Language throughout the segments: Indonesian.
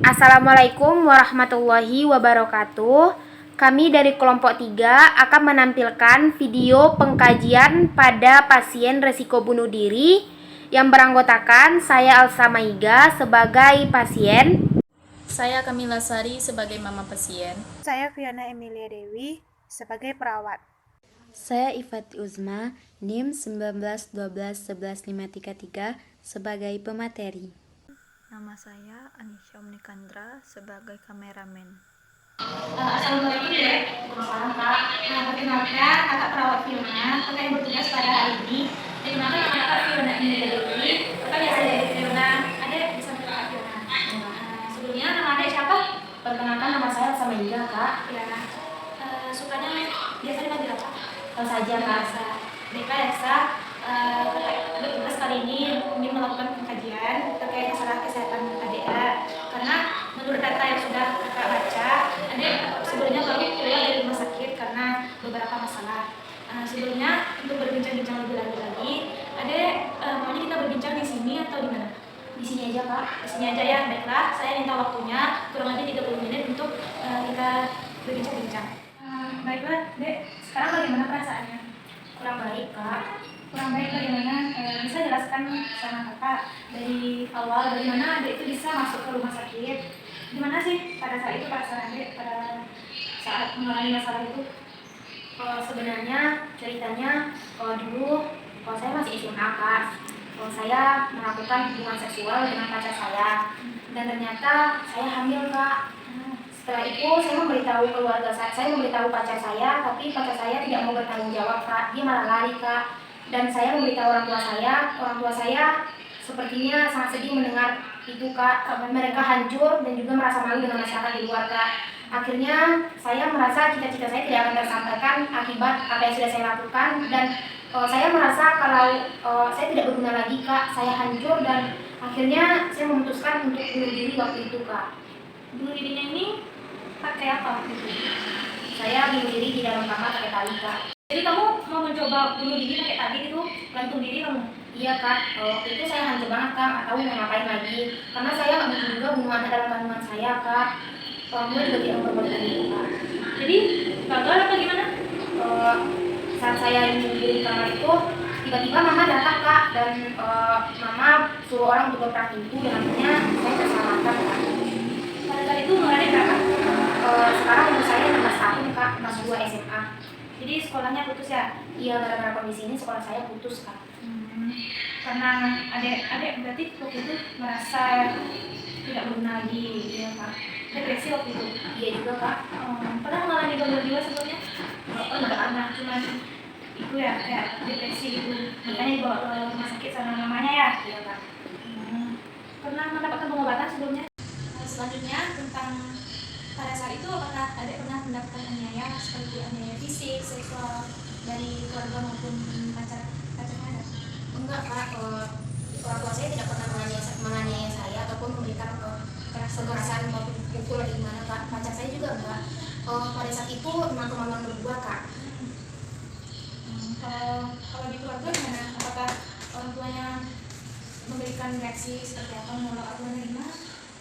Assalamualaikum warahmatullahi wabarakatuh. Kami dari kelompok 3 akan menampilkan video pengkajian pada pasien resiko bunuh diri yang beranggotakan saya Elsa Maiga sebagai pasien, Saya Kamila Sari sebagai mama pasien. Saya Fiona Emilia Dewi sebagai perawat. Saya Ifati Uzma, NIM 1912111533 sebagai pemateri. Nama saya Anisha Omnikandra sebagai kameramen. Assalamualaikum Dek. Waalaikumsalam Kak. Perkenalkan kakak perawat Fiona, kakak yang bertugas pada hari ini. Perkenalkan nama kakak Fiona Emilia Dewi. Kakak biasa dari Fiona. Adek bisa kakak Fiona. Sebelumnya nama adek siapa? perkenalkan nama saya Elsa Maiga, Kak. Ya. Sukanya biasa dipanggil apa? Kalau saja, Kak. Baiklah Elsa. Kakak bertugas kali ini melakukan pengkajian terkait masalah kesehatan adek ya. Karena menurut data yang sudah kakak baca, adek sebelumnya baru keluar dari rumah sakit karena beberapa masalah. Sebelumnya untuk berbincang-bincang lebih lanjut lagi, adek maunya kita berbincang di sini atau di mana? Di sini aja, Kak. Di sini aja ya. Baiklah, saya minta waktunya kurang lebih 30 menit untuk kita berbincang-bincang. Baiklah, Dek. Sekarang bagaimana perasaannya? Kurang baik, Kak. Kurang baik bagaimana? Bisa jelaskan sama kakak dari awal bagaimana adek itu bisa masuk ke rumah sakit? Gimana sih pada saat itu perasaan adek pada saat mengalami masalah itu? Sebenarnya ceritanya dulu saya masih SMA, Kak. Saya melakukan hubungan seksual dengan pacar saya dan ternyata saya hamil, Kak. Setelah itu saya memberitahu keluarga saya memberitahu pacar saya, tapi pacar saya tidak mau bertanggung jawab, Kak. Dia malah lari, Kak. Dan saya memberitahu orang tua saya sepertinya sangat sedih mendengar itu, Kak. Mereka hancur dan juga merasa malu dengan masyarakat di luar, Kak. Akhirnya saya merasa cita-cita saya tidak akan tersampaikan akibat apa yang sudah saya lakukan, dan saya merasa kalau saya tidak berguna lagi, Kak. Saya hancur dan akhirnya saya memutuskan untuk bunuh diri waktu itu, Kak. Bunuh dirinya ini pakai apa waktu itu? Saya bunuh diri di dalam kamar pakai tali, Kak. Jadi kamu mau mencoba bunuh diri pakai tali itu, gantung diri kamu? Iya, Kak. Waktu itu saya hancur banget, Kak. Nggak tahu mau ngapain lagi. Karena saya nggak mungkin juga bunuh anak dalam kandungan saya, Kak. Orang tua juga tidak memperbolehkan itu, Kak. Jadi gagal apa gimana? Saat saya bunuh diri di kamar itu, tiba-tiba mama datang, Kak. Dan mama suruh orang untuk buka pintu, dan akhirnya saya terselamatkan, Kak. Pada saat itu umurnya berapa? Sekarang umur saya 16 tahun, Kak. Kelas 2 SMA. Jadi sekolahnya putus ya? Iya, gara-gara kondisi ini sekolah saya putus, Kak. Karena adek berarti waktu itu merasa tidak berguna lagi, ya Kak. Depresi waktu itu? Iya juga, Kak. Pernah mengalami gangguan jiwa sebelumnya? Enggak pernah, cuman itu ya kayak depresi itu. Makanya dibawa ke rumah sakit sama mamanya ya? Iya, Kak. Pernah mendapatkan pengobatan sebelumnya? Selanjutnya tentang pada saat itu apakah adek pernah mendapatkan aniaya seperti aniaya fisik, seksual dari keluarga maupun pacarnya? Enggak, Kak. Orang tua saya tidak pernah menganiaya saya ataupun memberikan kekerasan maupun pukul di mana, Kak. Pacar saya juga enggak. Pada saat itu memang kemauan berdua, Kak. Kalau di keluarga gimana? Apakah orang tuanya memberikan reaksi seperti apa, menolak atau menerima?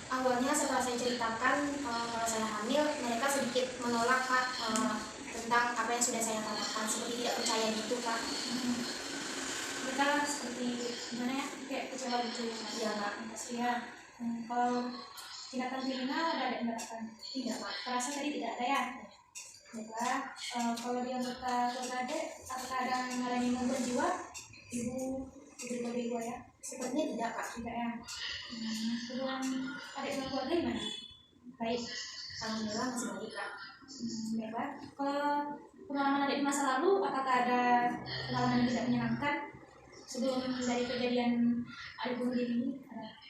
Awalnya setelah saya ceritakan kalau saya hamil, mereka sedikit menolak, Kak, tentang apa yang sudah saya katakan, seperti tidak percaya gitu, Kak. Mereka seperti gimana ya? Kayak kecewa gitu ya? Iya, Kak. Pasti ya. Kalau tindakan kriminal ada mendapatkan? Tidak, Kak. Perasa tadi tidak ada ya? Baiklah. Kalau di anggota keluarga adek, apakah ada yang mengalami gangguan jiwa? Ibu ya? Sepertinya tidak, Kak. Tidak ya. Hubungan adik sama keluarga gimana? Baik. Alhamdulillah masih baik, Kak. Baiklah. Kalau pengalaman adik di masa lalu, apakah ada pengalaman yang tidak menyenangkan sebelum dari kejadian adik bunuh diri ini?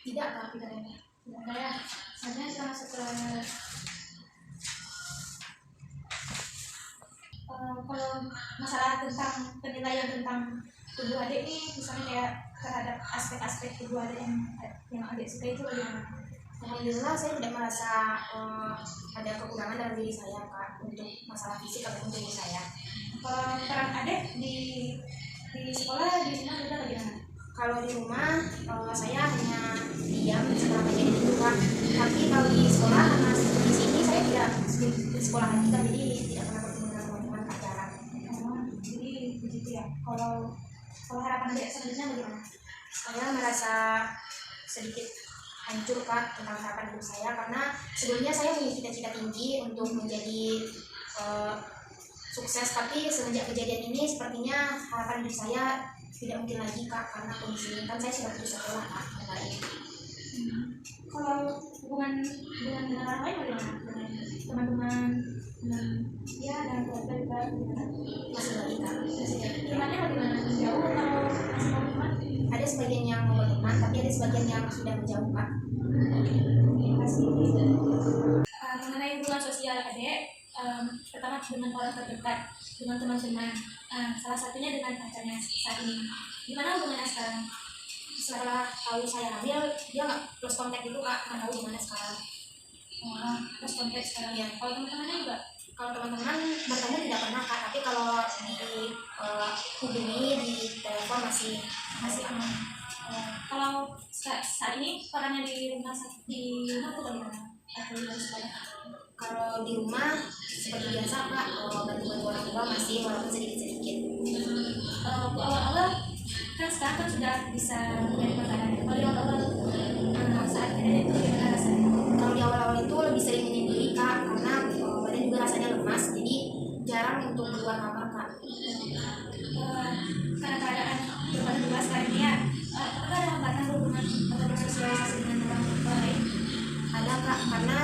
Tidak, Kak. Tidak ada. Tidak ada ya. Selanjutnya kita masuk ke kalau masalah tentang penilaian tentang tubuh adik ini, misalnya kayak terhadap aspek-aspek tubuh adik yang adik suka itu bagaimana? Alhamdulillah saya tidak merasa ada kekurangan dalam diri saya, Kak, untuk masalah fisik ataupun tubuh saya. Kalau peran adik di sekolah di rumah juga bagaimana? Kalau di rumah saya hanya diam setelah kejadian itu, Kak. Tapi kalau di sekolah, karena di sini saya tidak di sekolah lagi kan, jadi tidak pernah bertemu dengan teman-teman Kak, jarang. Jadi begitu ya. Kalau harapan adik selanjutnya bagaimana? Saya merasa sedikit hancur Kak tentang harapan hidup saya, karena sebelumnya saya punya cita-cita tinggi untuk menjadi sukses, tapi semenjak kejadian ini sepertinya harapan hidup saya tidak mungkin lagi Kak, karena kondisi ini kan saya sudah putus sekolah Kak. Kalau hubungan dengan orang lain bagaimana? Dengan teman-teman, dengan dan keluarga juga bagaimana? Masih lagi Kak. Temannya bagaimana? Jauh atau masih mau teman? Ada sebagian yang mau berteman, tapi ada sebagian yang sudah menjauh Kak. Terima kasih. Mengenai hubungan sosial adik, pertama dengan orang terdekat, dengan teman-teman, salah satunya dengan pacarnya saat ini. Gimana hubungannya sekarang? Setelah tahu saya hamil, dia nggak close contact itu Kak, nggak tahu gimana sekarang. Terus kontak sekarang ya. Kalau teman-temannya juga, Kalau teman-teman bertemu tidak pernah Kak, tapi kalau hubungi di telepon masih aman. kalau saat ini orangnya di rumah itu bagaimana? Atau di sekolah? Kalau di rumah seperti biasa Kak, bantu-bantu orang tua masih, walaupun sedikit-sedikit. Awal-awal kan sekarang kan sudah bisa menjadi makanan. Kalau di awal-awal saat kejadian itu gimana rasanya? Kalau di awal-awal itu lebih sering menyendiri Kak, karena badan juga rasanya lemas, jadi jarang untuk keluar kamar Kak. Karena keadaan berbeda dua sekarang ini ya, apakah ada hambatan berhubungan atau bersosialisasi dengan orang lain? Ada Kak, karena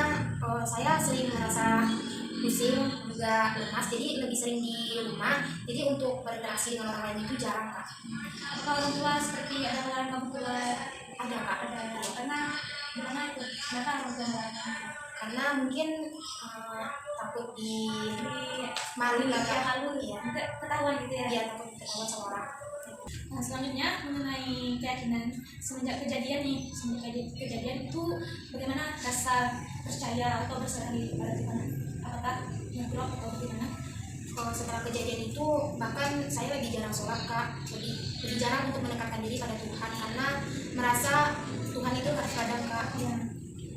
saya sering merasa pusing juga lemas, jadi lebih sering di rumah, jadi untuk berinteraksi dengan orang lain itu jarang Kak. Apakah orang tua seperti ada melarang kamu keluar? Ada Kak, Ada, karena gimana itu? Kenapa orang tua melarang kamu? karena mungkin takut di Malu lah ya, Kak. malu ya, ketahuan gitu ya. Dia takut ketahuan sama orang. Nah, selanjutnya mengenai keyakinan semenjak kejadian itu bagaimana rasa percaya atau berserah diri kepada Tuhan? Apakah yang blok atau bagaimana? Setelah kejadian itu bahkan saya lebih jarang sholat Kak, lebih jarang untuk mendekatkan diri pada Tuhan, karena merasa Tuhan itu kadang-kadang Kak. Ya.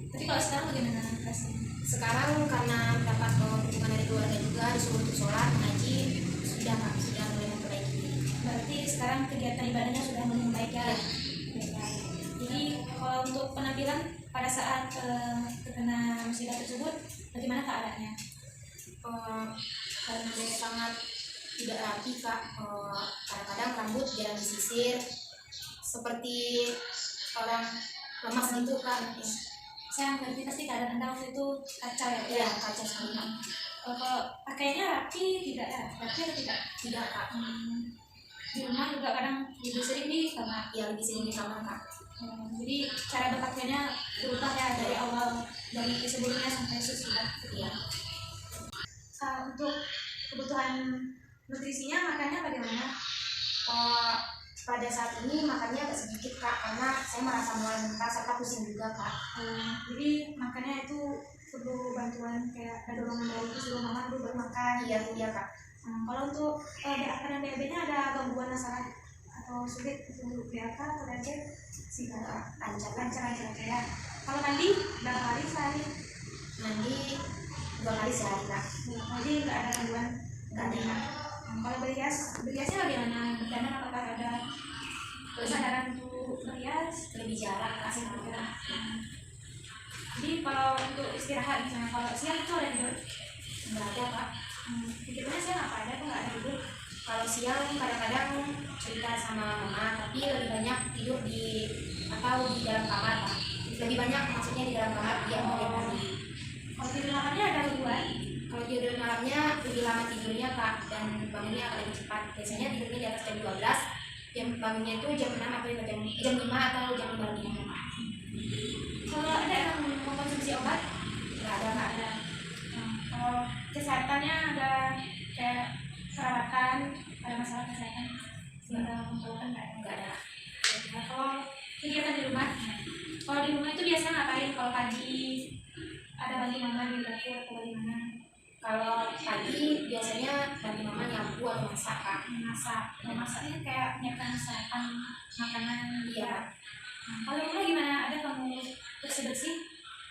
Tapi kalau sekarang bagaimana rasanya? Sekarang karena mendapat dukungan dari keluarga juga, disuruh untuk sholat, mengaji, sudah Kak, sudah mulai memperbaiki. Berarti sekarang kegiatan ibadahnya sudah mulai membaik ya. Jadi kalau untuk penampilan pada saat terkena musibah tersebut, bagaimana keadaannya? Karena saya sangat tidak rapi Kak, kadang-kadang rambut jarang disisir, seperti orang lemas gitu Kak. Saya mengerti pasti keadaan Anda waktu itu kacau ya. Iya, kacau sekali Kak. Kalau pakaiannya rapi tidak ya? Rapi atau tidak? Tidak Kak. Di rumah juga kadang lebih sering di kamar. Ya, lebih sering di kamar Kak. Jadi cara berpakaiannya berubah ya dari awal, dari sebelumnya sampai sesudah. Iya. Untuk kebutuhan nutrisinya makannya bagaimana? Pada saat ini makannya agak sedikit Kak, karena saya merasa mulai muntah serta pusing juga Kak. Jadi makannya itu perlu bantuan kayak ada dorongan dari itu suruh mama dulu baru makan. Iya Kak. Kalau untuk BAK dan BAB-nya ada gangguan masalah atau sulit untuk BAK atau BAB? Sih lancar aja ya. Kalau mandi berapa kali sehari? Mandi 2 kali sehari Kak. Jadi nggak ada gangguan? Nggak ada. Kalau berhiasnya bagaimana? Dan apakah ada kesadaran untuk berhias? Lebih jarang Kak. Jadi kalau untuk istirahat misalnya kalau siang itu ada tidur? Nggak ada Kak. Tidurnya siang apa ada atau nggak ada tidur? Kalau siang kadang-kadang cerita sama mama, tapi lebih banyak tidur di dalam kamar Kak. Lebih banyak maksudnya di dalam kamar dia mungkin tadi. Kalau tidur malamnya ada gangguan? Kalau tidur malamnya lebih lama tidurnya Kak, dan bangunnya akan lebih cepat. Biasanya tidurnya di atas jam 12, bangunnya itu jam 6 atau jam 5 atau jam 5 lebih Kak. Kalau ada yang mengkonsumsi obat? Nggak ada Kak. Ada. Kalau kesehatannya ada kayak perawatan, ada masalah kesehatan sehingga memerlukan nggak ada. Kalau kegiatan di rumah, kalau di rumah itu biasanya ngapain? Kalau pagi ada bantu mama di dapur atau bagaimana? Kalau pagi biasanya bantu mama nyapu atau masak Kak. Masaknya kayak nyiapkan sarapan makanan Iya. Kalau rumah gimana? Ada kamu bersih-bersih?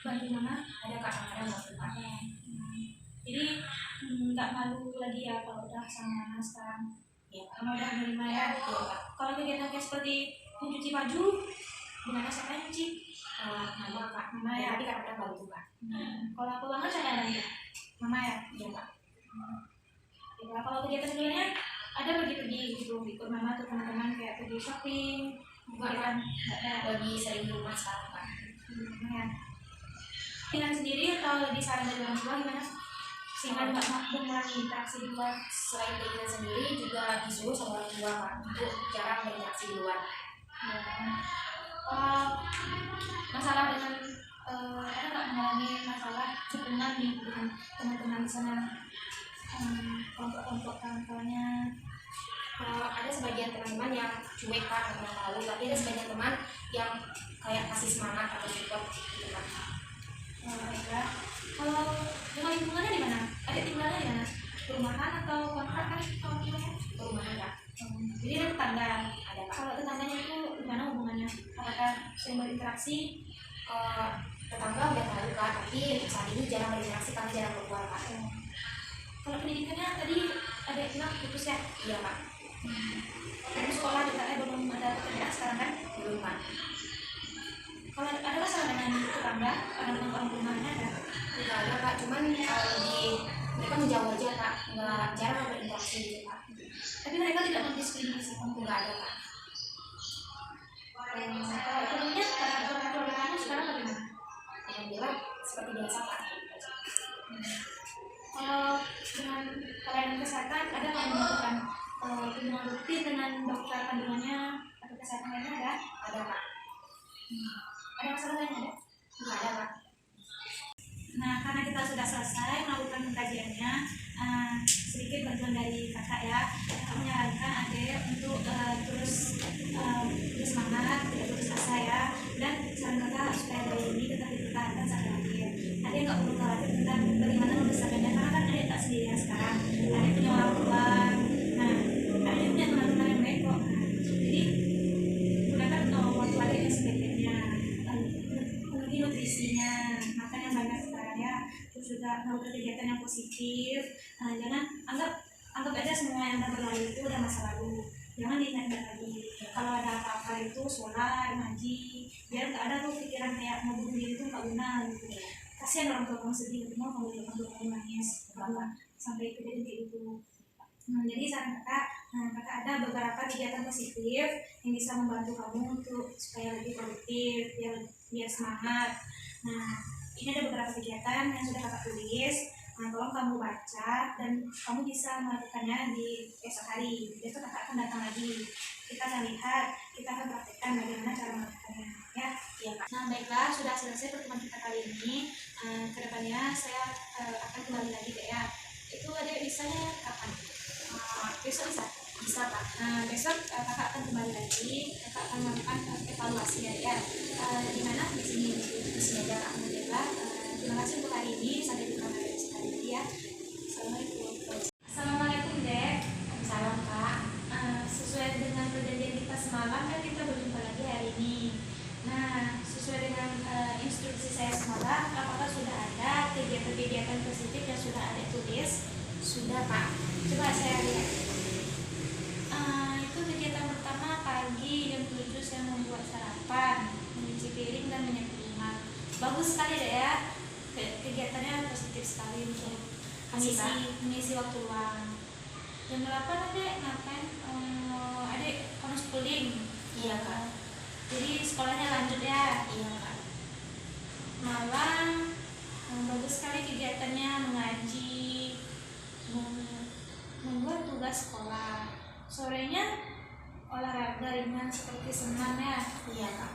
bantu mama? Ada kak, kadang bantu kak. Jadi nggak malu lagi ya kalau udah sama mama sekarang. Ya, karena udah menerima ya. Ya kak. Kalau kegiatan kayak seperti mencuci baju, gimana siapa yang nyuci? Mama kak, mama ya. Tapi kadang bantu kak. Kalau aku banget saya ada ya, mama ya. Iya kak. Ya, kalau kegiatan sebelumnya ada pergi-pergi gitu, ikut mama atau teman-teman kayak pergi shopping. Enggak kan? Nggak ada. Lagi sering di rumah sekarang kak. Ya. Dengan sendiri atau lebih saran dari orang tua gimana? Sehingga nggak mengurangi interaksi di luar. Selain keinginan sendiri juga disuruh sama orang tua kan untuk jarang berinteraksi di luar. Masalah dengan ada nggak mengalami masalah hubungan nih dengan teman-teman di sana, kelompok-kelompok kawan-kawannya? Ada sebagian teman-teman yang cuek kan, nggak tahu, tapi ada sebagian teman yang kayak kasih semangat atau support gitu kan. Baiklah. Kalau dengan lingkungannya di mana? Adik tinggalnya di mana? Perumahan atau kontrak kan? Perumahan kak. Jadi ada tetangga. Ada kak. Kalau tetangganya itu gimana hubungannya? Apakah sering berinteraksi? Tetangga udah tahu kak, tapi saat ini jarang berinteraksi karena jarang keluar kak. Kalau pendidikannya tadi ada bilang putus ya? Iya kak. Dari sekolah juga belum ada pekerjaan sekarang kan? Belum kak. Kalau ada masalah dengan tetangga, dengan orang rumahnya ada? Tidak ada kak, cuman mereka menjauh aja kak, nggak jarang berinteraksi gitu kak. Tapi mereka tidak mendiskriminasi kamu? Nggak ada kak. Kalau ekonominya, keluarga kamu sekarang bagaimana? Alhamdulillah seperti biasa kak. Kalau dengan pelayanan kesehatan ada nggak melakukan kunjungan rutin dengan dokter kandungannya atau kesehatan lainnya ada? Ada kak. Ada masalah lain ada? Nggak ada kak. Nah, karena kita sudah selesai melakukan kajiannya, sedikit bantuan dari kakak ya. Kakak menyarankan adik untuk terus bersemangat, tidak putus asa ya. Dan saran kakak supaya bayi ini tetap dipertahankan sampai akhir. Adik nggak perlu khawatir tentang bagaimana membesarkannya, karena kan adik tak sendirian sekarang. Adik punya orang tua. Nah, adik punya teman-teman yang baik kok. Jadi gunakan waktu adik yang sebaik-baiknya. Penuhi nutrisinya, makan yang banyak sekarang ya. Terus juga melakukan kegiatan yang positif. Jangan anggap aja semua yang udah berlalu itu udah masa lalu. Jangan diingat-ingat lagi. Kalau ada apa-apa itu sholat, ngaji, biar nggak ada tuh pikiran kayak mau bunuh diri itu nggak guna gitu. Kasihan orang tua kamu sedih, mau kamu lihat orang kamu nangis, bangga sampai kejadian kayak gitu. Jadi saran kakak ada beberapa kegiatan positif yang bisa membantu kamu untuk supaya lebih produktif, biar semangat. Nah, ini ada beberapa kegiatan yang sudah kakak tulis. Tolong kamu baca dan kamu bisa melakukannya di esok hari. Besok kakak akan datang lagi. Kita akan lihat, kita akan praktekkan bagaimana cara melakukannya. Ya, iya kak. Nah baiklah, sudah selesai pertemuan kita kali ini. Kedepannya saya akan kembali lagi deh ya. Itu ada bisanya kapan? Besok bisa kak. Besok kakak akan kembali lagi. Kakak akan melakukan evaluasi ya. Di mana di sini aja kak. Alhamdulillah. Terima kasih untuk hari ini. Sampai jumpa lagi sekali lagi ya. Assalamualaikum. Assalamualaikum dek. Salam kak. Sesuai dengan perjanjian kita semalam kan kita berjumpa lagi hari ini. Nah, sesuai dengan instruksi saya semalam, apakah sudah ada kegiatan-kegiatan positif yang sudah ada tulis? Sudah kak. Coba saya lihat. Itu kegiatan pertama pagi jam 7 saya membuat sarapan, mencuci piring dan menyapu rumah. Bagus sekali deh ya. Kegiatannya positif sekali untuk mengisi waktu luang. Jam 8 adek ngapain? Adek homeschooling. Iya kak. Jadi sekolahnya lanjut ya. Iya kak. Malam bagus sekali kegiatannya, mengaji, membuat tugas sekolah. Sorenya olahraga ringan seperti senam ya. Iya kak.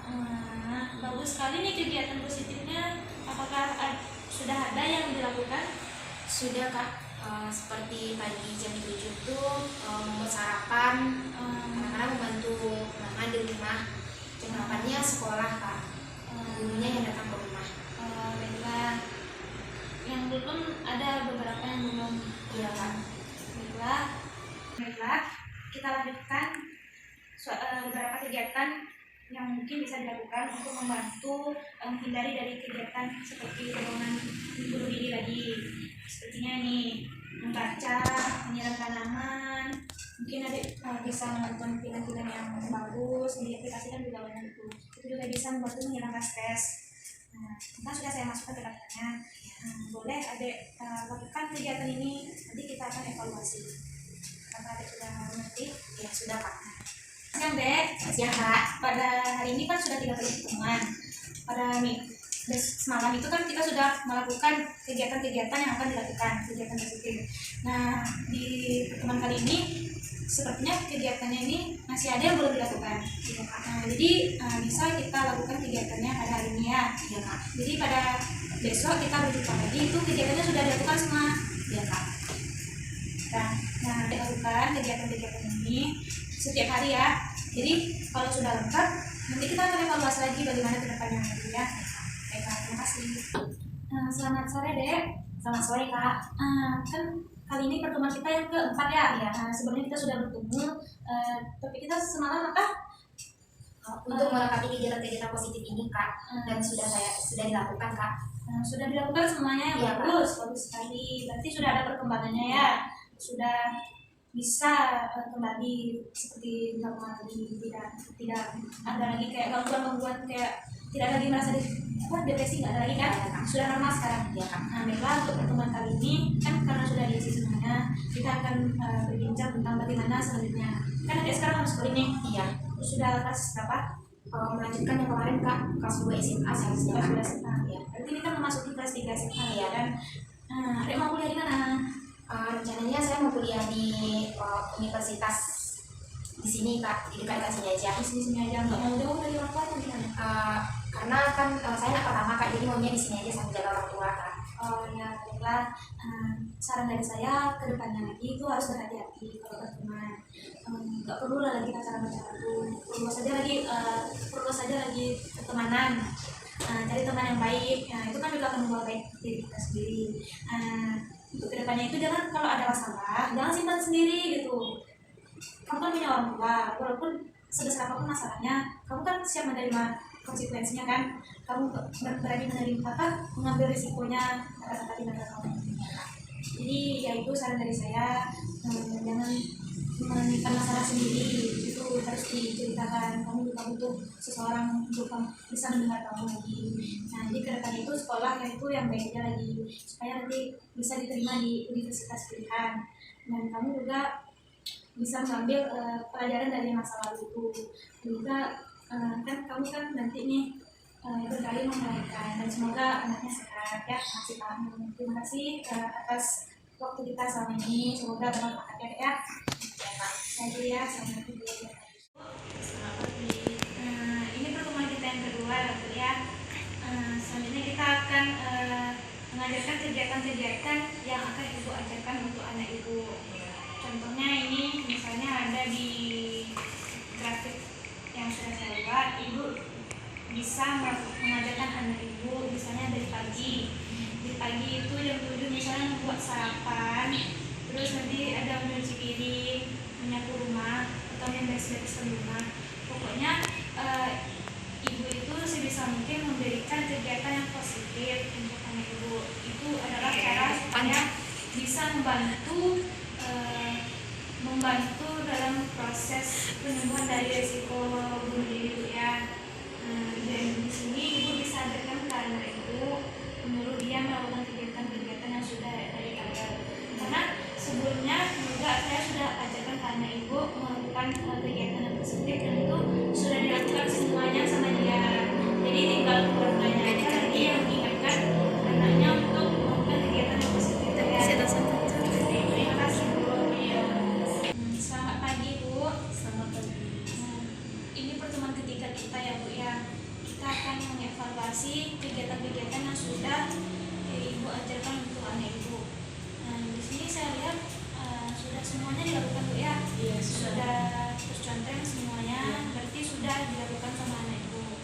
Bagus sekali nih kegiatan positifnya. Apakah sudah ada yang dilakukan? Sudah kak. Seperti pagi jam 7 itu membuat sarapan, kadang-kadang membantu mama di rumah. Jam 8-nya sekolah kak. Gurunya yang datang ke rumah. Baiklah. Yang belum ada beberapa yang belum. Iya kak. Baiklah. Kita lanjutkan beberapa kegiatan yang mungkin bisa dilakukan untuk membantu menghindari dari kegiatan seperti dorongan bunuh diri lagi. Sepertinya nih membaca, menyiram tanaman, mungkin adik bisa menonton film-film yang bagus di aplikasi kan juga banyak itu juga bisa membantu menghilangkan stres. Nah, kan sudah saya masukkan ke daftarnya. Boleh adik lakukan kegiatan ini, nanti kita akan evaluasi. Apakah adik sudah mengerti? Ya sudah Kak. Siang Dek. Siang Kak. Pada hari ini kan sudah 3 kali pertemuan. Pada semalam itu kan kita sudah melakukan kegiatan-kegiatan yang akan dilakukan, kegiatan positif. Nah, di pertemuan kali ini sepertinya kegiatannya ini masih ada yang belum dilakukan. Nah, jadi bisa kita lakukan kegiatannya pada hari ini ya. Iya Kak. Jadi pada besok kita berjumpa lagi, itu kegiatannya sudah dilakukan semua. Iya Kak. Nah, dilakukan kegiatan-kegiatan ini setiap hari ya. Jadi kalau sudah lengkap, nanti kita akan evaluasi lagi bagaimana ke depannya nanti ya. Baik, terima kasih. Selamat sore Dek. Selamat sore Kak. Kan kali ini pertemuan kita yang keempat ya. Sebelumnya kita sudah bertemu, tapi kita semalam apa? Untuk melengkapi kegiatan-kegiatan positif ini Kak, dan sudah dilakukan Kak. Sudah dilakukan semuanya yang Iya, bagus sekali. Berarti sudah ada perkembangannya ya. Sudah bisa kembali seperti normal lagi, tidak ada lagi kayak gangguan kayak tidak lagi merasa depresi, nggak ada lagi kan? Sudah normal sekarang. Iya Kak. Nah, baiklah, untuk pertemuan kali ini kan karena sudah diisi semuanya, kita akan berbincang tentang bagaimana selanjutnya. Kan adik sekarang harus kuliah nih. Iya. Sudah kelas berapa? Melanjutkan yang kemarin Kak, kelas 2 SMA seharusnya Kak. Kelas 2 SMA. Ya. Berarti ini kan memasuki kelas 3 SMA ya kan? Adik mau kuliah di mana? Rencananya saya mau kuliah di universitas di sini Kak, di dekat sini aja. Di sini aja, nggak mau jauh dari orang tua atau gimana? Karena kan saya anak pertama Kak, jadi maunya di sini aja sambil jaga orang tua Kak. Oh ya, baiklah. Saran dari saya ke depannya lagi itu harus berhati-hati kalau berteman. Nggak perlu lah lagi pacaran-pacaran dulu. Perlu saja lagi pertemanan. Cari teman yang baik. Itu kan juga akan membawa baik diri kita sendiri. Untuk kedepannya itu jangan kalau ada masalah jangan simpan sendiri gitu. Kamu kan punya orang tua, walaupun sebesar apapun masalahnya, kamu kan siap menerima konsekuensinya kan. Kamu berani menerima mengambil risikonya atas tindakan kamu. Jadi ya itu saran dari saya, jangan menyimpan masalah sendiri, itu harus diceritakan. Kamu juga butuh seseorang untuk bisa mendengar kamu lagi. Nah, jadi ke depan itu sekolah itu yang baik aja lagi, supaya nanti bisa diterima di universitas pilihan. Dan kamu juga bisa mengambil pelajaran dari masa lalu itu. Juga kan kamu kan nanti nih berkali melahirkan, dan semoga anaknya sehat ya. Terima kasih atas waktu kita selama ini, semoga bermanfaat ya. Jadi ya, selamat tidur. Ini pertemuan kita yang kedua ya. Selanjutnya kita akan mengajarkan kegiatan-kegiatan yang akan ibu ajarkan untuk anak ibu. Contohnya ini misalnya ada di grafik yang sudah saya buat, ibu bisa mengajarkan anak ibu misalnya dari pagi. Di pagi itu jam 7 misalnya membuat sarapan, terus nanti ada mencuci piring, menyapu rumah, atau memberes-beres rumah. Pokoknya ibu itu sebisa mungkin memberikan kegiatan yang positif untuk anak ibu. Itu adalah cara supaya bisa membantu dalam proses penyembuhan dari risiko bunuh diri ya. Dan di sini ibu bisa ajarkan ke anak ibu, menyuruh dia melakukan kegiatan-kegiatan yang sudah dari awal. Karena sebelumnya juga saya sudah ajarkan ke anak ibu melakukan kegiatan yang positif, dan itu sudah dilakukan semuanya sama dia. Jadi tinggal keluarganya aja lagi yang mengingatkan anaknya untuk melakukan kegiatan yang positif. Terima kasih Bu. Selamat pagi Bu. Selamat pagi. Ini pertemuan ketiga kita ya Bu ya. Kita akan mengevaluasi kegiatan-kegiatan yang sudah ibu ajarkan untuk anak ibu. Di sini saya lihat sudah semuanya dilakukan Bu ya. Iya, Sudah tercontreng semuanya, berarti sudah dilakukan sama anak ibu.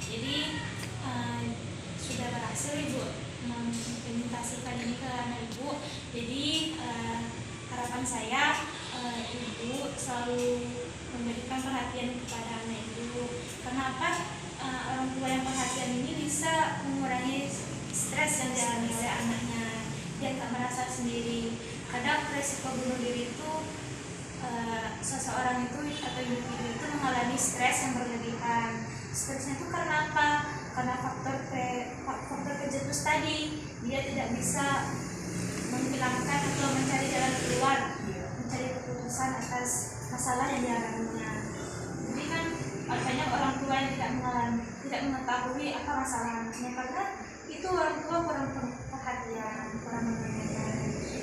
Jadi sudah berhasil ibu mengimplementasikan ini ke anak ibu. Jadi harapan saya ibu selalu memberikan perhatian kepada anak ibu. Karena apa? Orang tua yang perhatian ini bisa mengurangi stres yang dialami oleh anaknya. Dia tak merasa sendiri. Kadang resiko bunuh diri itu seseorang itu atau individu itu mengalami stres yang berlebihan. Stresnya itu karena apa? Karena faktor kejetus tadi. Dia tidak bisa menghilangkan atau mencari jalan keluar, mencari keputusan atas masalah yang dialaminya. Jadi kan banyak orang tua yang tidak mengetahui apa masalah anaknya karena itu orang tua kurang perhatian, kurang mendengarkan.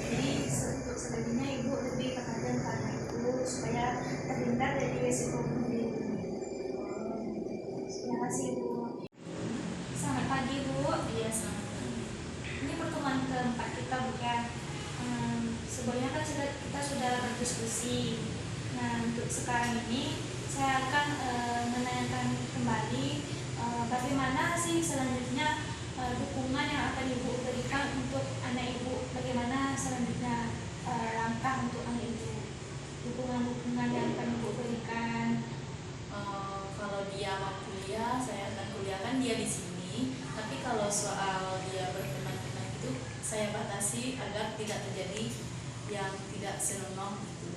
Jadi untuk selebihnya ibu lebih perhatian pada ibu supaya terhindar dari risiko bunuh diri. Terima kasih ibu. Selamat pagi bu. Iya, selamat pagi. Ini pertemuan keempat kita bu ya. Sebelumnya kan kita sudah berdiskusi. Nah untuk sekarang ini saya akan menanyakan kembali bagaimana sih selanjutnya dukungan yang akan ibu berikan untuk anak ibu. Bagaimana selanjutnya langkah untuk anak ibu, dukungan yang akan ibu berikan. Kalau dia mau kuliah, saya akan kuliahkan dia di sini. Tapi kalau soal dia berteman-teman itu, saya batasi agar tidak terjadi yang tidak senonoh gitu.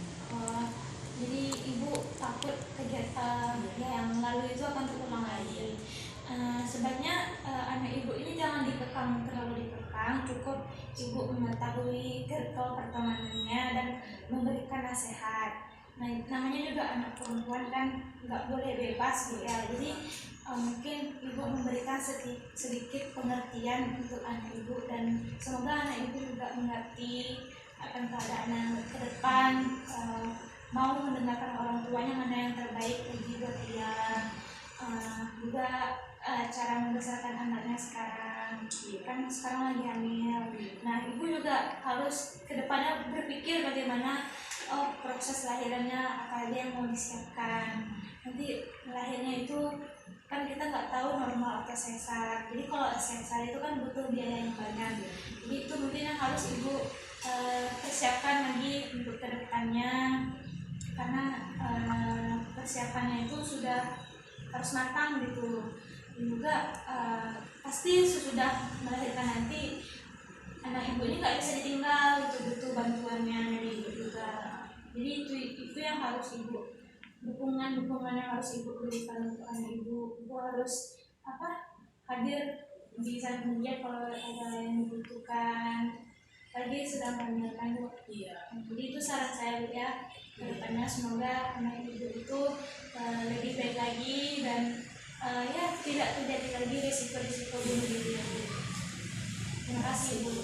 Jadi ibu takut kegiatan yang lalu itu akan terulang lagi. Sebaiknya anak ibu ini jangan terlalu dikekang, cukup ibu mengetahui circle pertemanannya dan memberikan nasihat. Nah, namanya juga anak perempuan kan nggak boleh bebas gitu ya. Jadi mungkin ibu memberikan sedikit pengertian untuk anak ibu dan semoga anak ibu juga mengerti akan keadaan ke depan, mau mendengarkan orang tuanya mana yang terbaik bagi buat dia. Juga cara membesarkan anaknya sekarang, kan sekarang lagi hamil. Nah ibu juga harus kedepannya berpikir bagaimana proses lahirannya apa aja yang mau disiapkan. Nanti lahirnya itu kan kita nggak tahu normal atau sesar. Jadi kalau sesar itu kan butuh biaya yang banyak. Jadi itu mungkin yang harus ibu persiapkan lagi untuk kedepannya, karena persiapannya itu sudah harus matang gitu. Juga pasti sesudah melahirkan nanti anak ibu ini nggak bisa ditinggal, butuh bantuannya dari ibu juga. Jadi itu yang harus ibu dukungan yang harus ibu berikan untuk anak ibu. Ibu harus hadir di samping dia kalau ada yang dibutuhkan. Lagi sedang hamil kan bu. Iya. Jadi itu saran saya bu ya. Kedepannya semoga anak ibu itu lebih baik lagi dan ya tidak terjadi lagi risiko bunuh diri. Terima kasih ibu.